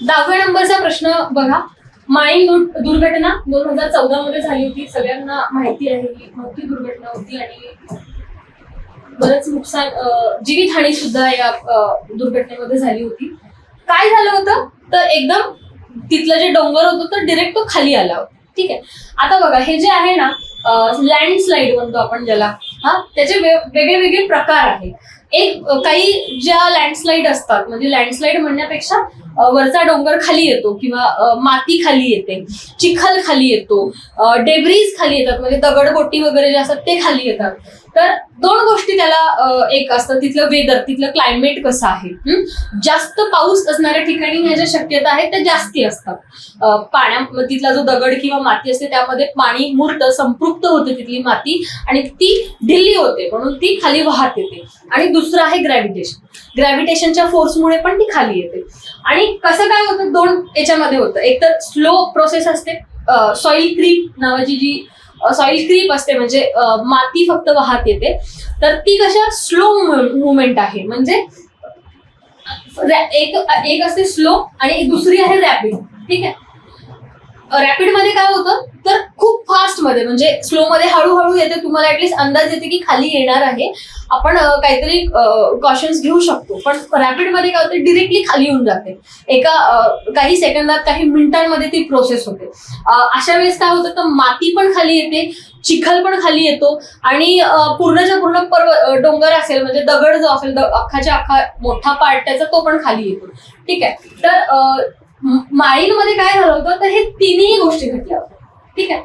10व्या नंबरचा प्रश्न बघा. माळीण दुर्घटना 2014 मध्ये झाली होती. सगळ्यांना माहिती आहे ही मोठी दुर्घटना होती आणि बरंच नुकसान, जीवितहानी सुद्धा या दुर्घटनेमध्ये झाली होती. काय झालं होतं तर एकदम तिथलं जे डोंगर होतं तर डिरेक्ट तो खाली आला होता. ठीक आहे. आता बघा हे जे आहे ना लँडस्लाईड म्हणतो आपण ज्याला, त्याचे वेगळे वेगळे प्रकार आहेत. काही ज्या लँडस्लाईड असतात, म्हणजे लँडस्लाईड म्हणण्यापेक्षा वरचा डोंगर खाली येतो किंवा माती खाली येते, चिखल खाली येतो, डेब्रीज खाली येतात, म्हणजे दगडगोटी वगैरे जे असतात ते खाली येतात. तर 2 गोष्टी त्याला एक असतं, तिथलं वेदर, तिथलं क्लायमेट कसं आहे. जास्त पाऊस असणाऱ्या ठिकाणी ह्या ज्या शक्यता आहेत त्या जास्ती असतात. पाण्यात तिथला जो दगड किंवा माती असते त्यामध्ये पाणी मुरतं, संपृक्त होते तिथली माती आणि ती ढिल्ली होते म्हणून ती खाली वाहत येते. आणि दुसरं आहे ग्रॅव्हिटेशन. ग्रॅव्हिटेशनच्या फोर्समुळे पण ती खाली येते. आणि कसं काय होतं 2 याच्यामध्ये होतं. एक तर स्लो प्रोसेस असते, सॉइल क्रीप नावाची जी सॉइल क्रीप असते, म्हणजे माती फक्त वाहत येते, तर ती कशा स्लो मुवमेंट आहे. म्हणजे एक असते स्लो आणि दुसरी आहे रॅपिड. ठीक आहे. रॅपिड मध्ये काय होतं तर खूप फास्ट मध्ये, म्हणजे स्लो मध्ये हळूहळू येते, तुम्हाला ऍटलीस्ट अंदाज येते की खाली येणार आहे, आपण काहीतरी कॉशन्स घेऊ शकतो. पण रॅपिड मध्ये काय होतं डिरेक्टली खाली येऊन जाते, काही सेकंदात, काही मिनिटांमध्ये ती प्रोसेस होते. अशा वेळेस काय होतं तर माती पण खाली येते, चिखल पण खाली येतो आणि पूर्णच्या पूर्ण डोंगर असेल म्हणजे दगड जो असेल अख्खाच्या अख्खा मोठा पार्ट त्याचा तो पण खाली येतो. ठीक आहे. तर माळीणमध्ये काय झालं होतं तर हे तिन्ही गोष्टी घडल्या होत्या. ठीक आहे.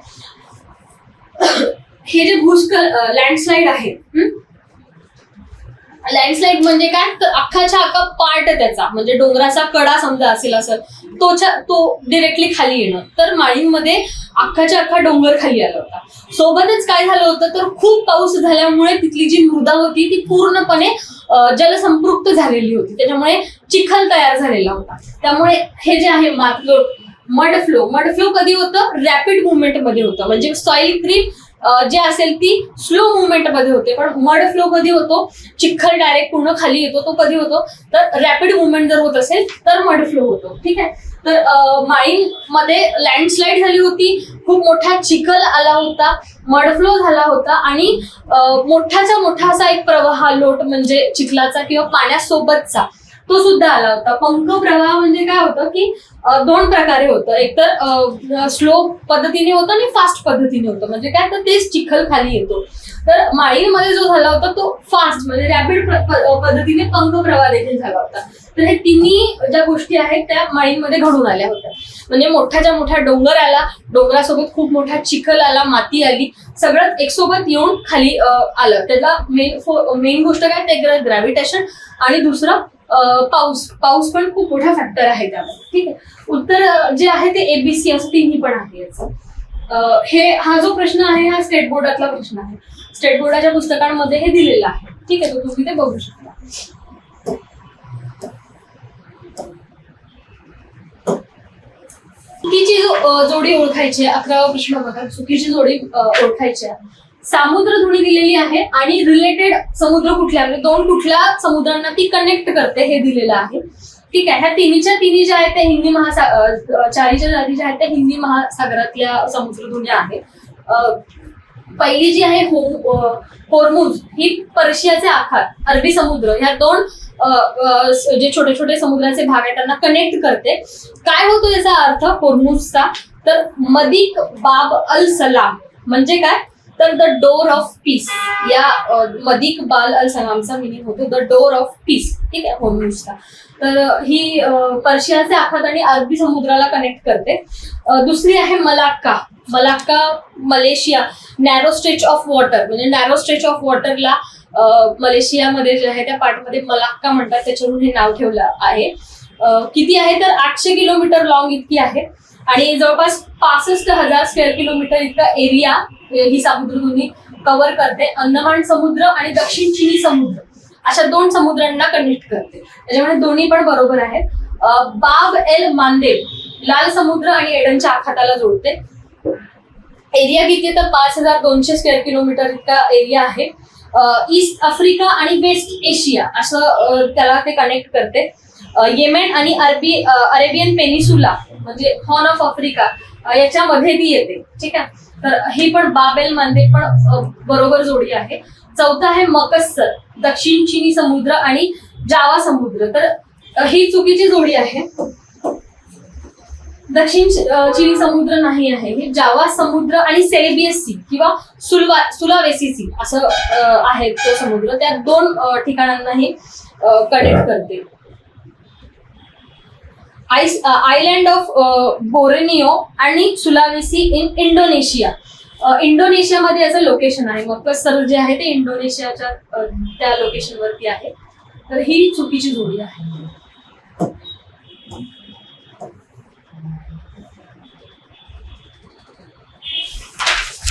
हे जे भूस्खलन लँडस्लाईड आहे, लँडस्लाईड म्हणजे काय तर अख्खाच्या अख्खा पार्ट त्याचा, म्हणजे डोंगराचा कडा समजा असेल असं, तो डिरेक्टली खाली येणं. तर माळीणमध्ये अख्खाच्या अख्खा डोंगर खाली आला होता. सोबतच काय झालं होतं तर खूप पाऊस झाल्यामुळे तिथली जी मृदा होती ती पूर्णपणे जलसंपृक्त झालेली होती, त्याच्यामुळे चिखल तयार झालेला होता. त्यामुळे हे जे आहे मड फ्लो कधी होतं रॅपिड मुवमेंट मध्ये होतं, म्हणजे सॉइल क्रीप जे असेल ती स्लो मुवमेंट मध्ये होते. पण मड फ्लो कधी होतो, चिखल डायरेक्ट पूर्ण खाली येतो, तो कधी होतो तर रॅपिड मुवमेंट जर होत असेल तर मड फ्लो होतो. ठीक आहे. तर माळीण मध्ये लँडस्लाईड झाली होती, खूप मोठा चिखल आला होता, मड फ्लो झाला होता आणि मोठाचा मोठा असा एक प्रवाह लोट म्हणजे चिखलाचा किंवा पाण्यासोबतचा तो सुद्धा आला होता. पंख प्रवाह म्हणजे काय होतं की 2 प्रकारे होतं, एक तर स्लो पद्धतीने होतं आणि फास्ट पद्धतीने होतं. म्हणजे काय तर तेच चिखल खाली येतो. तर माळीणमध्ये जो झाला होता तो फास्ट म्हणजे रॅपिड पद्धतीने पंख प्रवाह देखील झाला होता. तर हे तिन्ही ज्या गोष्टी आहेत त्या माळीणमध्ये घडून आल्या होत्या. म्हणजे मोठ्याच्या मोठा डोंगर आला, डोंगरासोबत खूप मोठा चिखल आला, माती आली, सगळं एकसोबत येऊन खाली आलं. त्याला मेन गोष्ट काय ते ग्रॅव्हिटेशन आणि दुसरं पाऊस पण खूप मोठा फॅक्टर आहे त्यामध्ये. ठीक आहे. उत्तर जे आहे ते ABC असं तिन्ही पण आहे याचं. हा जो प्रश्न आहे हा स्टेट बोर्डातला प्रश्न आहे. स्टेट बोर्डाच्या पुस्तकांमध्ये हे दिलेलं आहे. ठीक आहे. तुम्ही ते बघू शकता. चुकीची जोडी ओळखायची आहे. 11वा प्रश्न बघा. चुकीची जोडी ओळखायची आहे. सामुद्रधुनी दिलेली आहे आणि रिलेटेड समुद्र कुठल्या म्हणजे 2 कुठल्या समुद्रांना ती कनेक्ट करते हे दिलेलं आहे. ठीक आहे. ह्या तिन्ही ज्या आहेत त्या चारीच्या जाती ज्या आहेत त्या हिंदी महासागरातल्या समुद्रधुनी आहेत. पहिली जी आहे होर्मुझ ही पर्शियाचे आखात, अरबी समुद्र, ह्या दोन जे छोटे छोटे समुद्राचे भाग आहेत त्यांना कनेक्ट करते. काय होतो याचा अर्थ होर्मुझचा? तर मदिक बाब अल सलाम म्हणजे काय? तर द डोर ऑफ पीस. या मदिक बाल अल सलामचा मिनिंग होतो द डोर ऑफ पीस. ठीक आहे, होर्मुझचा. तर ही पर्शियाचे आखात आणि अरबी समुद्राला कनेक्ट करते. दुसरी आहे Malacca. Malacca Malaysia, narrow stretch of water, म्हणजे नॅरो स्ट्रेच ऑफ वॉटरला मलेशियामध्ये जे आहे त्या पार्टमध्ये मलाक्का म्हणतात, त्याच्यावरून हे नाव ठेवलं आहे. किती आहे तर 800 किलोमीटर लॉंग इतकी आहे आणि जवळपास 65,000 स्क्वेअर किलोमीटर इतका एरिया ही समुद्रधुनी कव्हर करते. अंदमान समुद्र आणि दक्षिण चिनी समुद्र अशा दोन समुद्रांना कनेक्ट करते, त्याच्यामुळे दोन्ही पण बरोबर आहेत. बाब एल मांदेब लाल समुद्र आणि एडनच्या आखाताला जोडते. एरिया किती तर 5,200 स्क्वेअर किलोमीटर इतका एरिया आहे. ईस्ट आफ्रिका आणि वेस्ट एशिया असं त्याला ते कनेक्ट करते. येमेन आणि अरेबियन पेनिसुला म्हणजे हॉर्न ऑफ आफ्रिका याच्यामध्ये ती येते. ठीक आहे, तर ही पण बाबेल मांदेब पण बरोबर जोडी आहे. चौथा आहे मकस्सर, दक्षिण चिनी समुद्र आणि जावा समुद्र. तर ही चुकीची जोडी आहे. दक्षिण चिनी समुद्र नाही आहे, हे जावा समुद्र आणि सेरेबियस सी किंवा सुलावेसी सी असं आहे तो समुद्र. त्या दोन ठिकाणांनाही कनेक्ट करते. आयलँड ऑफ बोर्निओ आणि सुलावेसी इन इंडोनेशिया. इंडोनेशियामध्ये याचं लोकेशन आहे. मकस्सर जे आहे ते इंडोनेशियाच्या त्या लोकेशन वरती आहे. तर ही चुकीची जोडी आहे.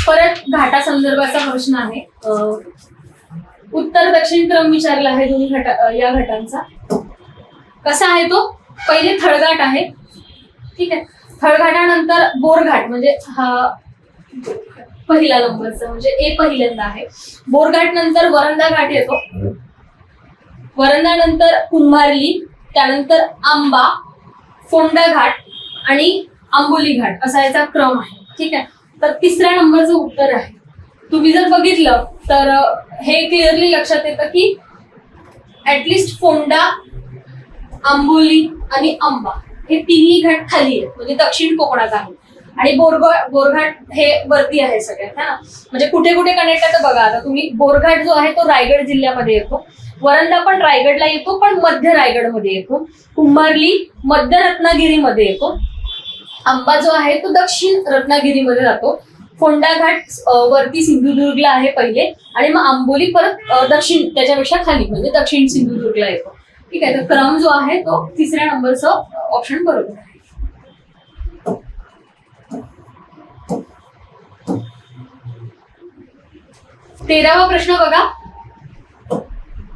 परत घाटा संदर्भाचा प्रश्न आहे. उत्तर दक्षिण क्रम विचारला आहे दोन्ही या घाटांचा. कसा आहे तो? पहिले थळघाट आहे. ठीक आहे, थळघाटानंतर बोरघाट म्हणजे हा पहिला नंबरचा म्हणजे ए पहिल्यांदा आहे. बोरघाट नंतर वरंदा घाट येतो. वरंदा नंतर कुंभारली, त्यानंतर आंबा, फोंडा घाट आणि आंबोली घाट असा याचा क्रम आहे. ठीक आहे, तर तिसऱ्या नंबरचं उत्तर आहे. तुम्ही जर बघितलं तर हे क्लिअरली लक्षात येतं की ऍटलिस्ट फोंडा, आंबोली आणि आंबा हे तिन्ही घाट खाली आहेत, म्हणजे दक्षिण कोकणात आहे. आणि बोरघाट हे वरती आहे सगळ्यात, है ना. म्हणजे कुठे कुठे कनेक्ट आहे बघा. आता तुम्ही बोरघाट जो आहे तो रायगड जिल्ह्यामध्ये येतो. वरंदा पण रायगडला येतो पण मध्य रायगडमध्ये येतो. कुंभारली मध्य रत्नागिरीमध्ये येतो. आंबा जो आहे तो दक्षिण रत्नागिरीमध्ये जातो. फोंडा घाट वरती सिंधुदुर्गला आहे पहिले आणि मग आंबोली परत दक्षिण त्याच्यापेक्षा खाली म्हणजे दक्षिण सिंधुदुर्गला येतो. ठीक आहे, तर क्रम जो आहे तो तिसऱ्या नंबरचा ऑप्शन बरोबर आहे. 13वा प्रश्न बघा.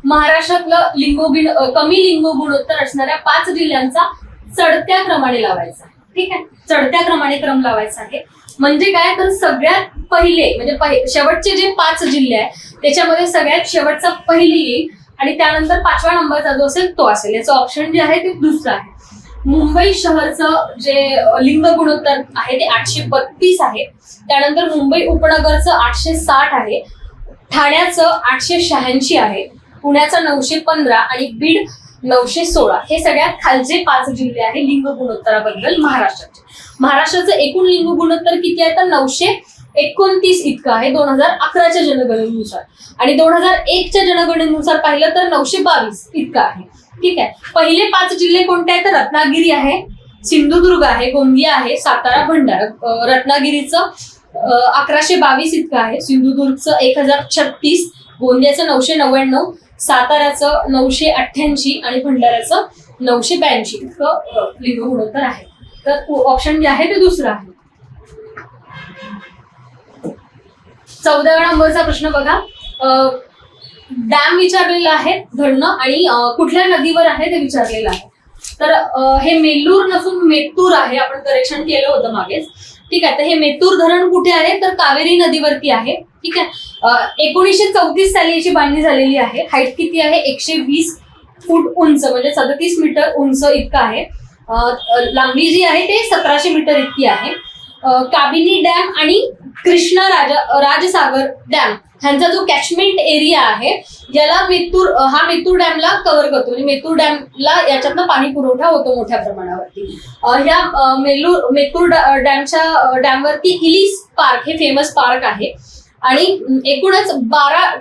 महाराष्ट्रातलं कमी लिंग गुणोत्तर असणाऱ्या 5 जिल्ह्यांचा चढत्या क्रमाने लावायचा. ठीक आहे, चढत्या क्रमाने क्रम लावायचा आहे. म्हणजे काय तर सगळ्यात पहिले म्हणजे शेवटचे जे 5 जिल्हे आहेत त्याच्यामध्ये सगळ्यात शेवटचा पहिली येईल आणि त्यानंतर 5व्या नंबरचा जो असेल तो असेल. याचं ऑप्शन जे आहे ते दुसरं आहे. मुंबई शहरचं जे लिंग गुणोत्तर आहे ते 832 आहे. त्यानंतर मुंबई उपनगरचं 860 आहे. ठाण्याचं 886 आहे. पुण्याचं 915 आणि बीड 916. हे सगळ्यात खालचे 5 जिल्हे आहे लिंग गुणोत्तराबद्दल महाराष्ट्राचे. महाराष्ट्राचं एकूण लिंग गुणोत्तर किती आहे तर 929 इतकं आहे 2011च्या जनगणनेनुसार. आणि 2001च्या जनगणनेनुसार पाहिलं तर 922 इतकं आहे. ठीक आहे, पहिले 5 जिल्हे कोणते आहेत तर रत्नागिरी आहे, सिंधुदुर्ग आहे, गोंदिया आहे, सातारा, भंडारा. रत्नागिरीचं 1122 इतकं आहे, सिंधुदुर्गचं 1036, गोंदियाचं 999, साताऱ्याचं 988 आणि भंडाऱ्याचं 982 इतकं लिंग गुणोत्तर आहे. तर ऑप्शन जे आहे ते दुसरं आहे. 14व्या नंबरचा प्रश्न बघा. डॅम विचारलेला आहे, धरणं आणि कुठल्या नदीवर आहे ते विचारलेलं आहे. तर हे मेल्लूर नसून मेत्तूर आहे. आपण करेक्शन केलं होतं मागेच. ठीक आहे, तर हे मेत्तूर धरण कुठे आहे तर कावेरी नदीवरती आहे. ठीक आहे, 1934 साली याची बांधणी झालेली आहे. हाईट किती आहे 120 फूट उंच म्हणजे 37 मीटर उंच इतकं आहे. लांबी जी आहे ते 1700 मीटर इतकी आहे. काबिनी डॅम आणि कृष्णा राजसागर डॅम ह्यांचा जो कॅचमेंट एरिया आहे याला मेत्तूर डॅमला कव्हर करतो. म्हणजे मेत्तूर डॅमला याच्यातनं पाणी पुरवठा होतो मोठ्या प्रमाणावरती. ह्या मेत्तूर डॅमवरती इलिस पार्क हे फेमस पार्क आहे आणि एकूणच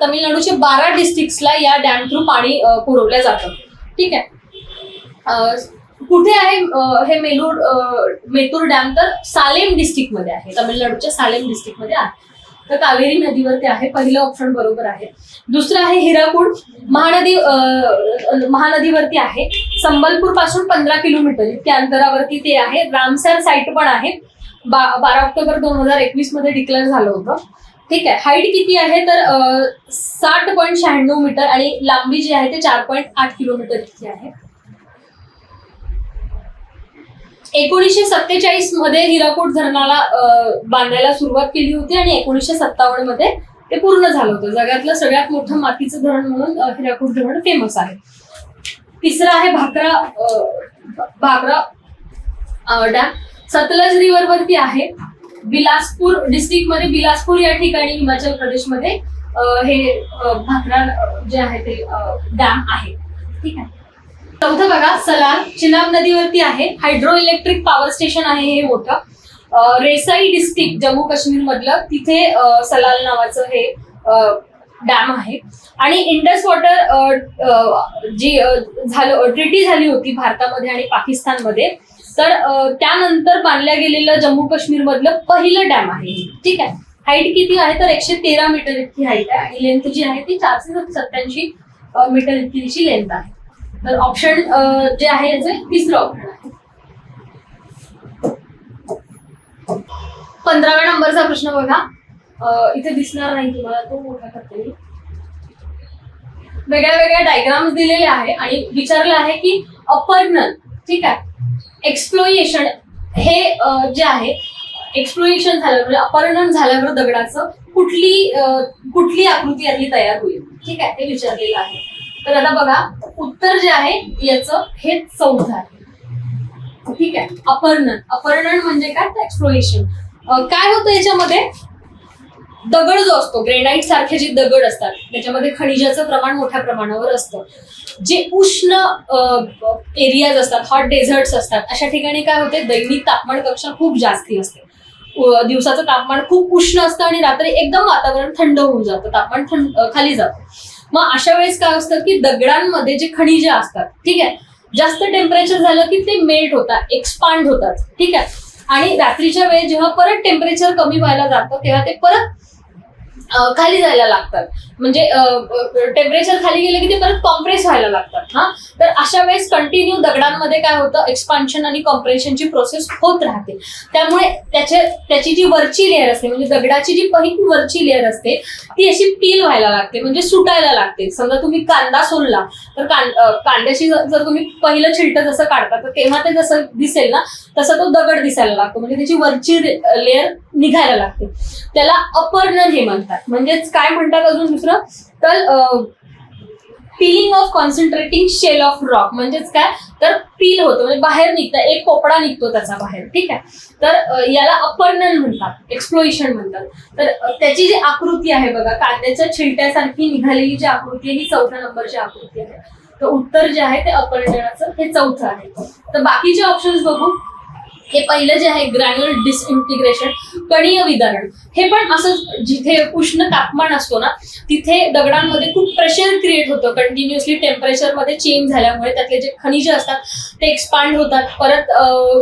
तमिळनाडूचे 12 डिस्ट्रिक्ट्सला या डॅम थ्रू पाणी पुरवलं जातं. ठीक आहे. कुठे आहे हे मेत्तूर डॅम? तर सालेम डिस्ट्रिक्ट मध्ये आहे, तमिळनाडूच्या सालेम डिस्ट्रिक्ट मध्ये आहे. तर कावेरी नदीवरती आहे. पहिलं ऑप्शन बरोबर आहे. दुसरं आहे हिराकूड, महानदीवरती आहे. संबलपूर पासून 15 किलोमीटर इतक्या अंतरावरती ते आहे. रामसर साईट पण आहे. 12 ऑक्टोबर 2021 मध्ये डिक्लेअर झालं होतं. ठीक आहे. हाईट किती आहे? तर 60.96 मीटर आणि लांबी जी आहे ते 4.8 किलोमीटर इतकी आहे. 1947 मध्ये हिराकूड धरणाला बांधायला सुरुवात केली होती आणि 1957 मध्ये ते पूर्ण झालं होतं. जगातलं सगळ्यात मोठं मातीचं धरण म्हणून हिराकूड धरण फेमस आहे. तिसरं आहे भाकरा डॅम, सतलज रिव्हर वरती आहे. बिलासपूर डिस्ट्रिक्ट मध्ये, बिलासपूर या ठिकाणी हिमाचल प्रदेशमध्ये हे भाकरा जे आहे ते डॅम आहे. ठीक आहे. चौथं बघा, सलाल चिनाब नदीवरती आहे. हायड्रो इलेक्ट्रिक पॉवर स्टेशन आहे हे मोठं. रेसाई डिस्ट्रिक्ट जम्मू काश्मीर मधलं, तिथे सलाल नावाचं हे डॅम आहे. आणि इंडस वॉटर जी ट्रिटी झाली होती भारतामध्ये आणि पाकिस्तानमध्ये, तर त्यानंतर बांधल्या गेलेलं जम्मू काश्मीर मधलं पहिलं डॅम आहे. ठीक आहे. हाईट किती आहे? तर 113 मीटर इतकी हाईट आहे आणि लेंथ जी आहे ती 487 मीटर इतकी तिची लेंथ आहे. तर ऑप्शन जे आहे याचे तिसरं ऑप्शन आहे. 15व्या नंबरचा प्रश्न बघा. इथे दिसणार नाही तुम्हाला, तो मोठा करते मी. वेगळ्या वेगळ्या डायग्राम्स दिलेले आहे आणि विचारलं आहे की अपहरण, ठीक आहे, एक्सप्लोएशन हे जे आहे, एक्सप्लोएशन झाल्यावर म्हणजे अपहरण झाल्यावर दगडाचं कुठली आकृती यातली तयार होईल. ठीक आहे, ते विचारलेलं आहे. तर आता बघा, उत्तर जे आहे याचं हे चौथं आहे. ठीक आहे. अपहरण म्हणजे काय? तर एक्सप्लोएशन. काय होतं याच्यामध्ये? दगड जो असतो, ग्रेनाइट सारखे जे दगड असतात त्याच्यामध्ये खनिजाचं प्रमाण मोठ्या प्रमाणावर असतं. जे उष्ण एरियाज असतात, हॉट डेझर्ट्स असतात, अशा ठिकाणी काय होते? दैनिक तापमान कक्षा खूप जास्ती असते. दिवसाचं तापमान खूप उष्ण असतं आणि रात्री एकदम वातावरण थंड होऊन जातं, तापमान खाली जातं. मग अशा वेळेस काय असतं की दगडांमध्ये जे खनिज असतात, ठीक आहे, जास्त टेम्परेचर झालं की ते मेल्ट होतात, एक्सपांड होतात. ठीक आहे. आणि रात्रीच्या वेळेस जेव्हा परत टेम्परेचर कमी व्हायला जातं तेव्हा ते परत खाली जायला लागतात. म्हणजे टेम्परेचर खाली गेलं की ते परत कॉम्प्रेस व्हायला लागतात. हा, तर अशा वेळेस कंटिन्यू दगडांमध्ये काय होतं? एक्सपान्शन आणि कॉम्प्रेशनची प्रोसेस होत राहते. त्यामुळे त्याची जी वरची लेअर असते, म्हणजे दगडाची जी पहिली वरची लेअर असते ती अशी पील व्हायला लागते, म्हणजे सुटायला लागते. समजा तुम्ही कांदा सोलला तर कांद्याची जर तुम्ही पहिलं छिलटं जसं काढता तर तेव्हा ते जसं दिसेल ना तसं तो दगड दिसायला लागतो, म्हणजे त्याची वरची लेअर निघायला लागते. त्याला अपहरण हे म्हणतात. म्हणजेच काय म्हणतात अजून दुसरं? तर peeling off concentrating shell of rock, म्हणजेच काय? तर पील होतं, म्हणजे बाहेर निघतं, एक पोपडा निघतो त्याचा बाहेर. ठीक आहे. तर याला अपहरण म्हणतात, एक्सप्लोएशन म्हणतात. तर त्याची जी आकृती आहे बघा, कांद्याच्या छिलट्यासारखी निघालेली जी आकृती आहे ही 4थ्या नंबरची आकृती आहे. तर उत्तर जे आहे ते अपहरणाचं हे 4थं आहे. तर बाकीचे ऑप्शन्स बघू. हे पहिलं जे आहे ग्रॅन्युलर डिसइंटिग्रेशन, कणीय विदारण. हे पण असं जिथे उष्ण तापमान असतो ना तिथे दगडांमध्ये खूप प्रेशर क्रिएट होतं, कंटिन्युअसली टेम्परेचरमध्ये चेंज झाल्यामुळे त्यातले जे खनिज असतात ते एक्सपांड होतात, परत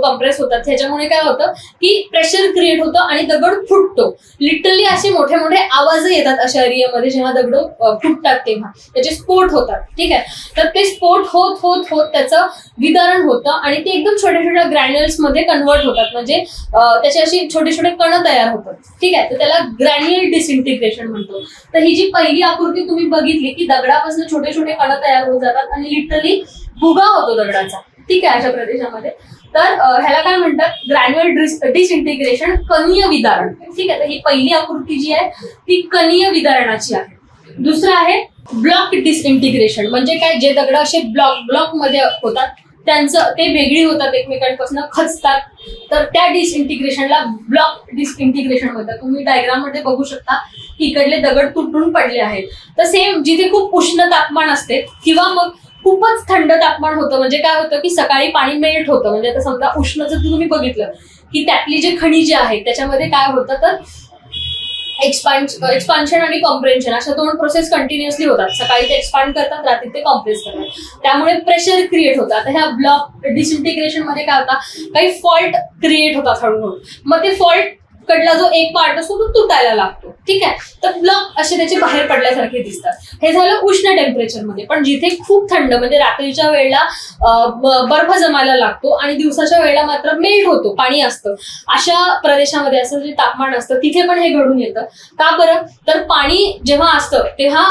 कॉम्प्रेस होतात. ह्याच्यामुळे काय होतं की प्रेशर क्रिएट होतं आणि दगड फुटतो. लिटरली असे मोठे मोठे आवाज येतात अशा एरियामध्ये जेव्हा दगड फुटतात तेव्हा त्याचे स्फोट होतात. ठीक आहे. तर ते स्फोट होत होत होत त्याचं विदारण होतं आणि ते एकदम छोट्या छोट्या ग्रॅन्युल्स मध्ये कन्वर्ट होतात, म्हणजे त्याचे असे छोटे छोटे कण तयार होतात. ठीक आहे. तर त्याला ग्रॅन्युलर डिसइंटिग्रेशन म्हणतो. तर ही जी पहिली आकृती तुम्ही बघितली की दगडापासून छोटे छोटे कण तयार होत जातात आणि लिटरली भुगा होतो दगडाचा. ठीक आहे, अशा प्रदेशामध्ये. तर ह्याला काय म्हणतात? ग्रॅन्युलर डिसइंटिग्रेशन, कणीय विदारण. ठीक आहे. तर ही पहिली आकृती जी आहे ती कणीय विदारणाची आहे. दुसरं आहे ब्लॉक डिसइंटिग्रेशन, म्हणजे काय? जे दगड असे ब्लॉक मध्ये होतात त्यांचं ते वेगळी होतात, एकमेकांपासून खचतात, तर त्या डिसइंटिग्रेशनला ब्लॉक डिसइंटिग्रेशन म्हणतात. तुम्ही डायग्राम मध्ये बघू शकता की इकडले दगड तुटून पडले आहेत. तर सेम जिथे खूप उष्ण तापमान असते किंवा मग खूपच थंड तापमान होतं, म्हणजे काय होतं की सकाळी पाणी मेल्ट होतं, म्हणजे आता समजा उष्ण जर तुम्ही बघितलं की त्यातली जे खनिजे आहेत त्याच्यामध्ये काय होतं तर एक्सपान्शन आणि कॉम्प्रेन्शन अशा दोन प्रोसेस कंटिन्युअसली होतात. सकाळी ते एक्सपांड करतात, रात्री ते कॉम्प्रेस करतात, त्यामुळे प्रेशर क्रिएट होतं. आता ह्या ब्लॉक डिसइंटिग्रेशन मध्ये काय होतं, काही फॉल्ट क्रिएट होतात हळूहळू, मग ते फॉल्ट कडला जो एक पार्ट असतो तो तुटायला लागतो. ठीक आहे, तर ब्लॉक असे त्याचे बाहेर पडल्यासारखे दिसतात. हे झालं उष्ण टेम्परेचरमध्ये. पण जिथे खूप थंड म्हणजे रात्रीच्या वेळेला बर्फ जमायला लागतो आणि दिवसाच्या वेळेला मात्र मेल्ट होतो, पाणी असतं, अशा प्रदेशामध्ये असं जे तापमान असतं तिथे पण हे घडून येतं. का बरं, तर पाणी जेव्हा असतं तेव्हा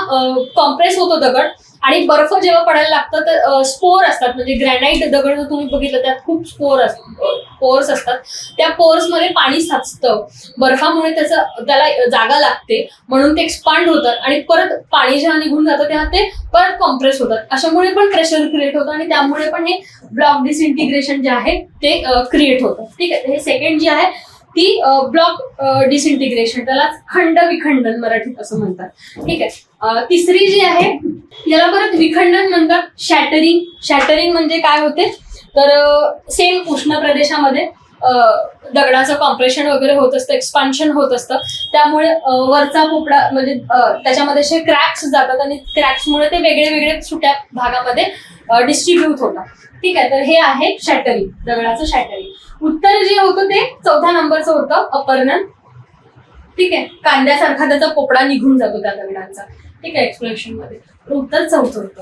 कॉम्प्रेस होतो दगड, आणि बर्फ जेव्हा पडायला लागतं तर स्पोर असतात, म्हणजे ग्रॅनाइट दगड जर तुम्ही बघितलं त्यात खूप पोर्स असतात. त्या पोर्समध्ये पाणी साचतं, बर्फामुळे त्याला जागा लागते, म्हणून ते एक्सपांड होतात आणि परत पाणी जेव्हा निघून जातं तेव्हा ते परत कॉम्प्रेस होतात. अशामुळे पण प्रेशर क्रिएट होतं आणि त्यामुळे पण हे ब्लॉक डिसइंटिग्रेशन जे आहे ते क्रिएट होतं. ठीक आहे, हे सेकंड जी आहे ती ब्लॉक डिसइंटिग्रेशन, त्याला खंड विखंडन मराठीत असं म्हणतात. ठीक आहे, तिसरी जी आहे याला परत विखंडन म्हणतात, शॅटरिंग. शॅटरिंग म्हणजे काय होते तर सेम उष्ण प्रदेशामध्ये दगडाचं कॉम्प्रेशन वगैरे होत असतं, एक्सपान्शन होत असतं, त्यामुळे वरचा पोपडा म्हणजे त्याच्यामध्ये असे क्रॅक्स जातात आणि क्रॅक्समुळे ते वेगळे वेगळे सुट्या भागामध्ये डिस्ट्रीब्यूट होतात. ठीक आहे, तर हे आहे शॅटरिंग, दगडाचं शॅटरिंग. उत्तर जे होतं ते 4थ्या नंबरचं होतं, अपर्णन. ठीक आहे, कांद्यासारखा त्याचा पोपडा निघून जातो त्या दगडांचा. ठीक आहे, एक्सप्लेनेशन मध्ये उत्तर 4थं होतं.